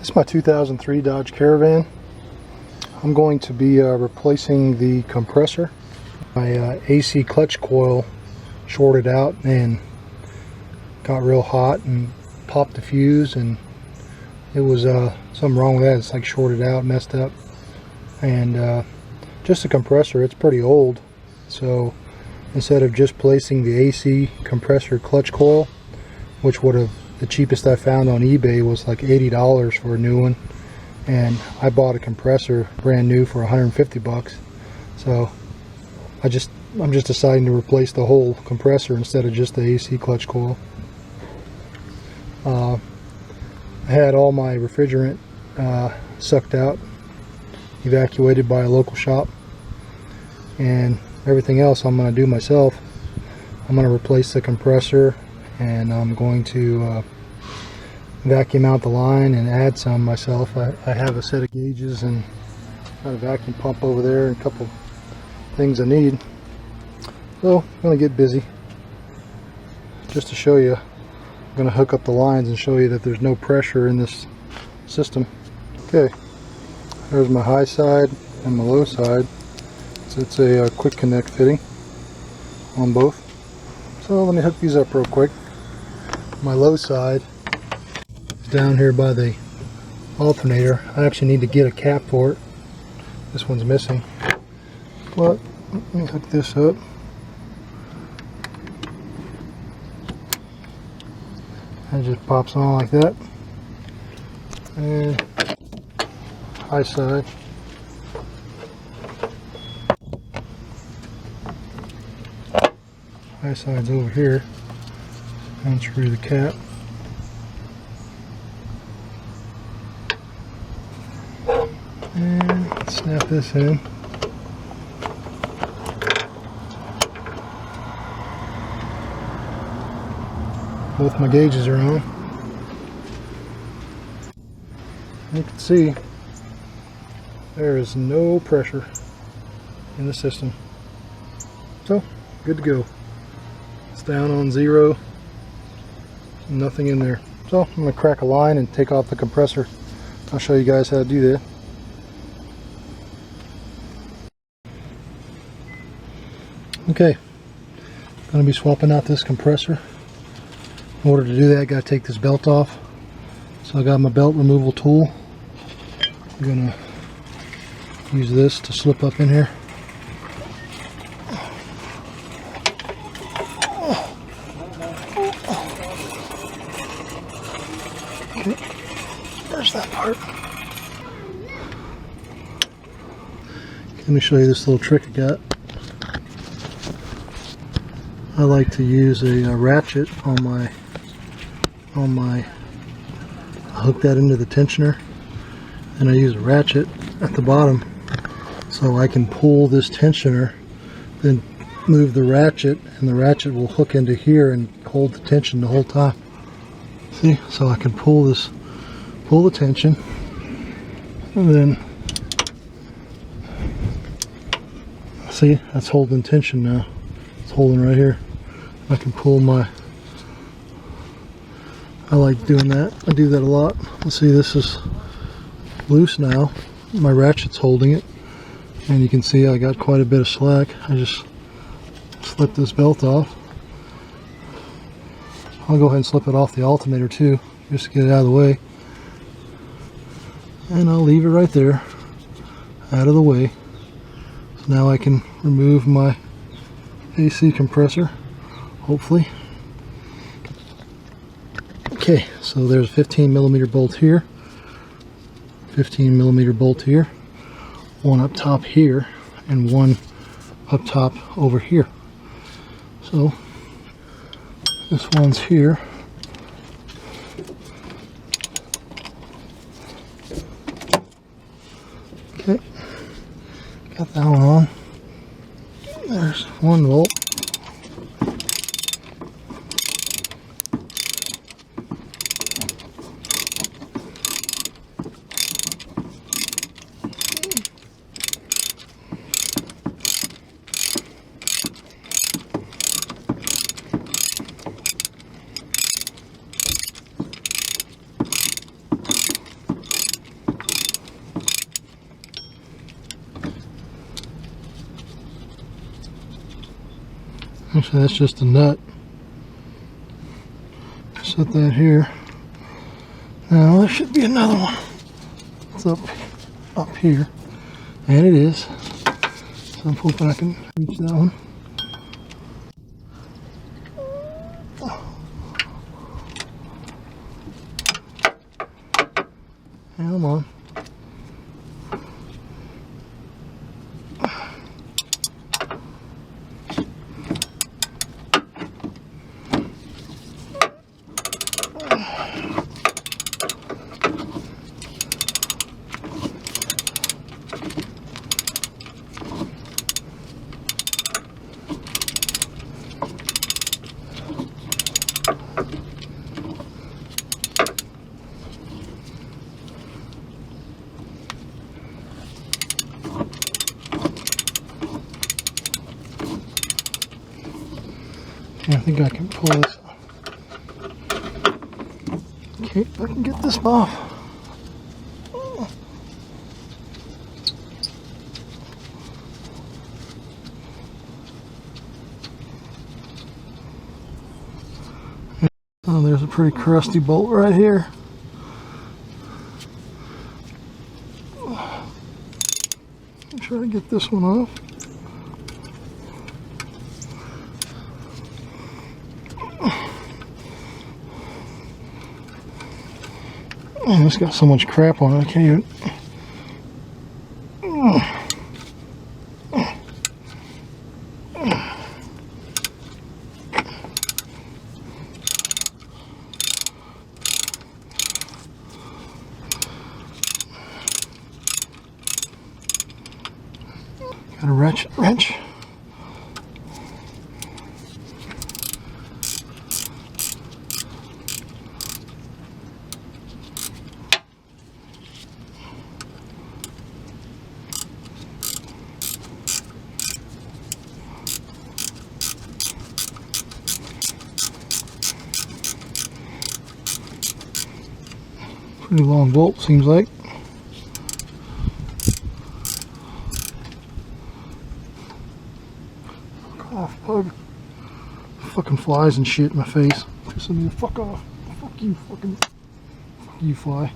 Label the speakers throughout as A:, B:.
A: This is my 2003 Dodge Caravan. I'm going to be replacing the compressor. My AC clutch coil shorted out and got real hot and popped the fuse, and it was something wrong with that. It's like shorted out, messed up. And just the compressor, it's pretty old, so instead of just placing the AC compressor clutch coil, which would have, the cheapest I found on eBay was like $80 for a new one, and I bought a compressor brand new for 150 bucks. So I'm just deciding to replace the whole compressor instead of just the AC clutch coil. I had all my refrigerant sucked out, evacuated by a local shop, and everything else I'm going to do myself. I'm going to replace the compressor, and I'm going to vacuum out the line and add some myself. I have a set of gauges and got a vacuum pump over there and a couple things I need. So I'm going to get busy. Just to show you, I'm going to hook up the lines and show you that there's no pressure in this system. Okay, there's my high side and my low side. So it's a quick connect fitting on both. So let me hook these up real quick. My low side is down here by the alternator. I actually need to get a cap for it. This one's missing. But let me hook this up. It just pops on like that. And high side. High side's over here. Unscrew the cap. And snap this in. Both my gauges are on. You can see there is no pressure in the system. So, good to go. It's down on 0. Nothing in there. So I'm going to crack a line and take off the compressor. I'll show you guys how to do that. Okay, I'm going to be swapping out this compressor. In order to do that, I got to take this belt off. So I got my belt removal tool. I'm going to use this to slip up in here. Okay, there's that part. Let me show you this little trick I got. I like to use a ratchet on my hook that into the tensioner, and I use a ratchet at the bottom so I can pull this tensioner, then move the ratchet, and the ratchet will hook into here and hold the tension the whole time. See, so I can pull the tension, and then see, that's holding tension now. It's holding right here. I can pull my, I like doing that. I do that a lot. Let's see, this is loose now. My ratchet's holding it, and you can see I got quite a bit of slack. I just slip this belt off. I'll go ahead and slip it off the alternator too, just to get it out of the way. And I'll leave it right there, out of the way. So now I can remove my AC compressor, hopefully. Okay, so there's a 15mm bolt here, 15mm bolt here, one up top here, and one up top over here. So this one's here. Okay, got that one on. There's 1 volt. Actually, that's just a nut. Set that here. Now there should be another one. It's up here, and it is. So I'm hoping I can reach that one. Come on. I think I can pull this. Okay, I can get this off. Oh, there's a pretty crusty bolt right here. Try to get this one off. Man, it's got so much crap on it, I can't even. Got a wrench. Pretty long bolt, seems like. Fuck off, pug. Fucking flies and shit in my face. Pissing me the fuck off. Fuck you, fuck you, fly.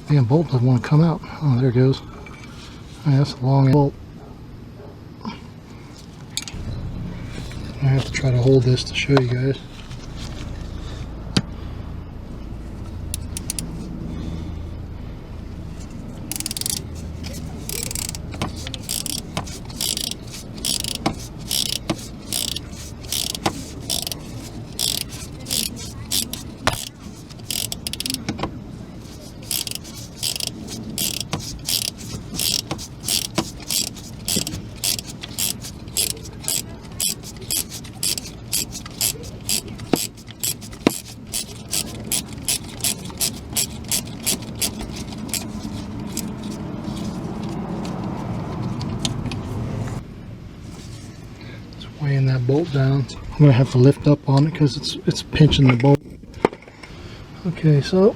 A: Damn bolt doesn't want to come out. Oh, there it goes. Oh, that's a long bolt. I have to try to hold this to show you guys. Weighing that bolt down. I'm gonna have to lift up on it because it's pinching the bolt. Okay, so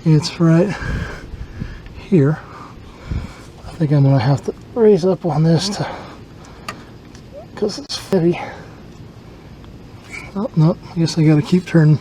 A: it's right here. I think I'm gonna have to raise up on this because it's heavy. Oh no, I guess I gotta keep turning.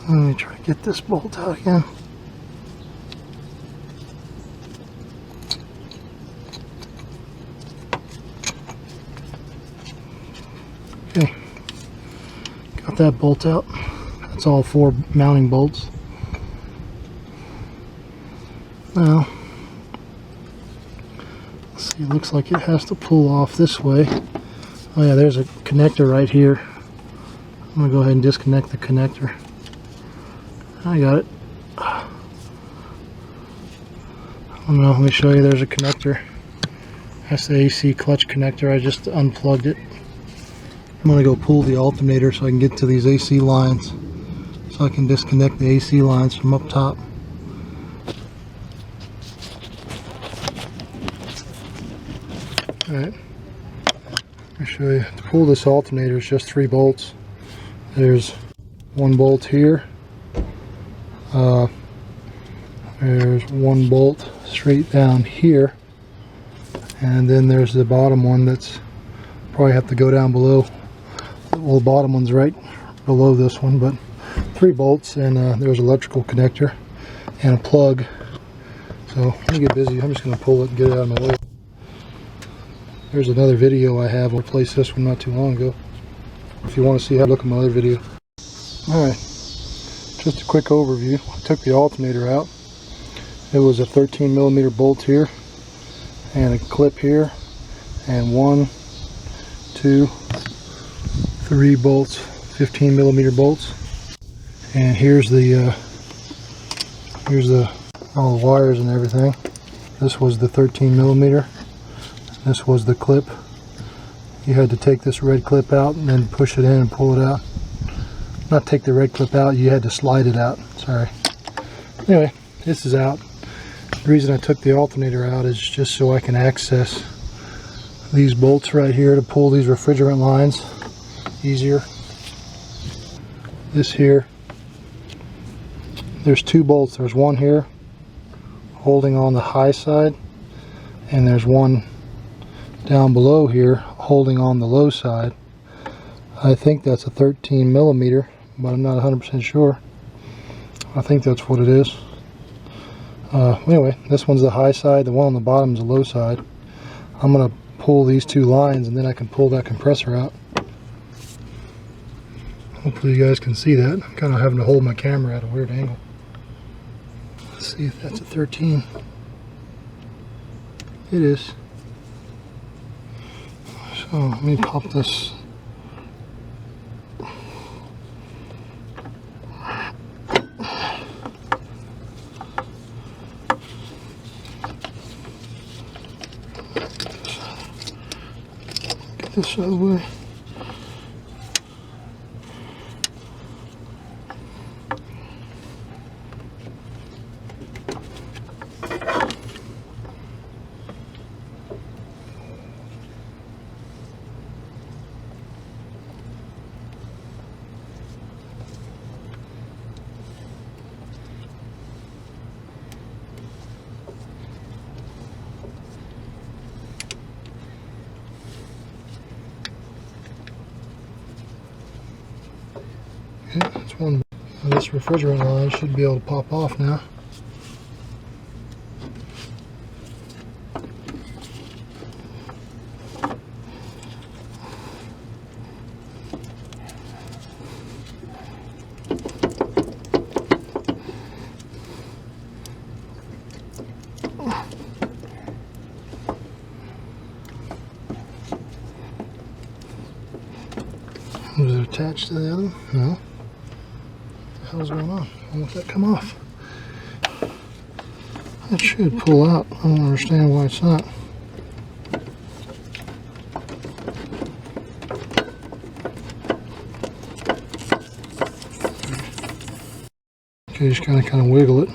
A: Let me try to get this bolt out again. that bolt out. That's all 4 mounting bolts. Now, let's see, it looks like it has to pull off this way. Oh yeah, there's a connector right here. I'm going to go ahead and disconnect the connector. I got it. Oh no, let me show you, there's a connector. That's the AC clutch connector. I just unplugged it. I'm going to go pull the alternator so I can get to these AC lines, so I can disconnect the AC lines from up top. Alright, let me show you. To pull this alternator is just 3 bolts. There's 1 bolt here. There's 1 bolt straight down here. And then there's the bottom one that's probably have to go down below. Well, the bottom one's right below this one, but 3 bolts, and there's an electrical connector and a plug. So let me get busy. I'm just going to pull it and get it out of my way. There's another video I have. I replaced this one not too long ago. If you want to see how to look at my other video. Alright, just a quick overview. I took the alternator out. It was a 13mm bolt here, and a clip here, and 1, 2, 3 bolts, 15mm bolts. And here's all the wires and everything. This was the 13mm. This was the clip. You had to take this red clip out and then push it in and pull it out. Not take the red clip out, you had to slide it out. Sorry. Anyway, this is out. The reason I took the alternator out is just so I can access these bolts right here to pull these refrigerant lines easier. This here, there's 2 bolts. There's 1 here holding on the high side, and there's 1 down below here holding on the low side. I think that's a 13mm, but I'm not 100% sure. I think that's what it is. Anyway, this one's the high side, the one on the bottom is the low side. I'm going to pull these 2 lines, and then I can pull that compressor out. Hopefully you guys can see that. I'm kind of having to hold my camera at a weird angle. Let's see if that's a 13. It is. So let me pop this. Get this out of the way. Okay, that's one. This refrigerant line should be able to pop off now. Was it attached to the other one? No. What the hell's going on? Why won't that come off? It should pull out. I don't understand why it's not. Okay, just kind of wiggle it.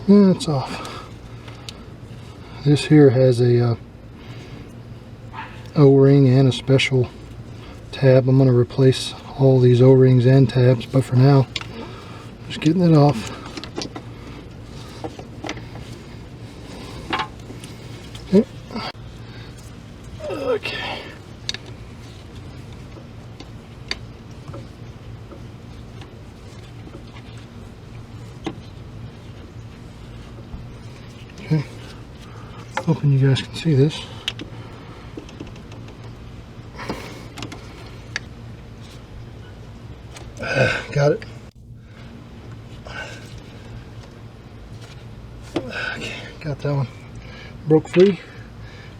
A: Yeah, it's off. This here has a O-ring and a special tab. I'm going to replace all these O-rings and tabs, but for now, just getting it off. Okay. Okay. Okay. Hoping you guys can see this. got that one broke free.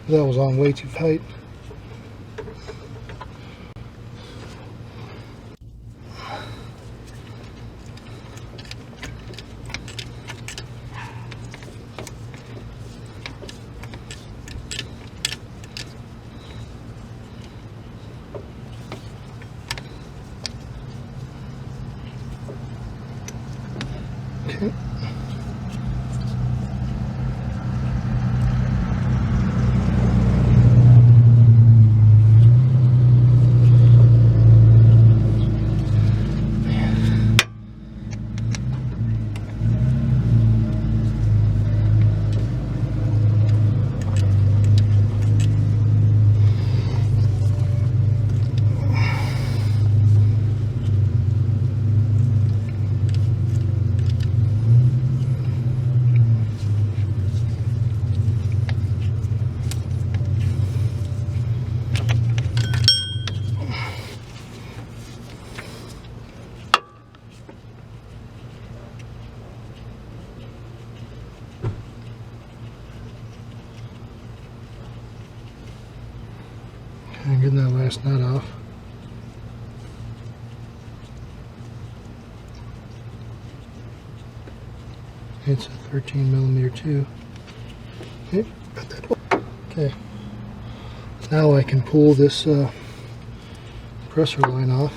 A: That was on way too tight. Okay. And getting that last nut off. It's a 13mm too. Okay, got that. Okay, now I can pull this compressor line off.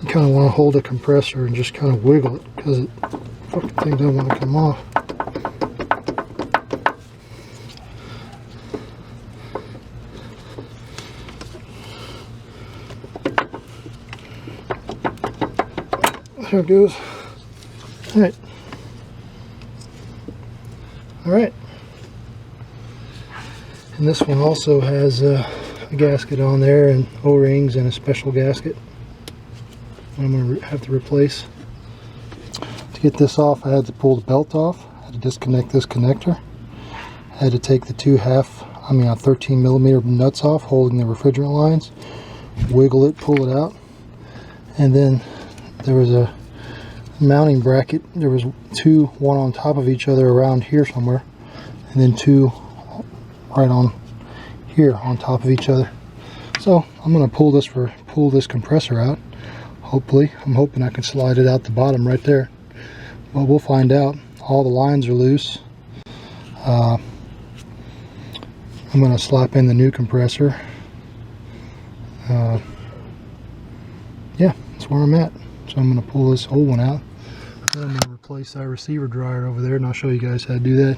A: You kind of want to hold the compressor and just kind of wiggle it because it fucking thing doesn't want to come off. There it goes. Alright. Alright. And this one also has a gasket on there and O-rings and a special gasket I'm going to have to replace. To get this off, I had to pull the belt off. I had to disconnect this connector. I had to take the 13mm nuts off holding the refrigerant lines, wiggle it, pull it out, and then there was a mounting bracket. There was two, one on top of each other around here somewhere, and then two right on here on top of each other. So I'm going to pull this compressor out. Hopefully, I'm hoping I can slide it out the bottom right there. Well, we'll find out. All the lines are loose. I'm going to slap in the new compressor. Yeah, that's where I'm at. So I'm going to pull this old one out. Then I'm going to replace that receiver dryer over there, and I'll show you guys how to do that.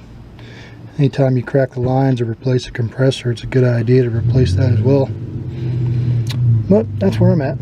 A: Anytime you crack the lines or replace a compressor, it's a good idea to replace that as well. But that's where I'm at.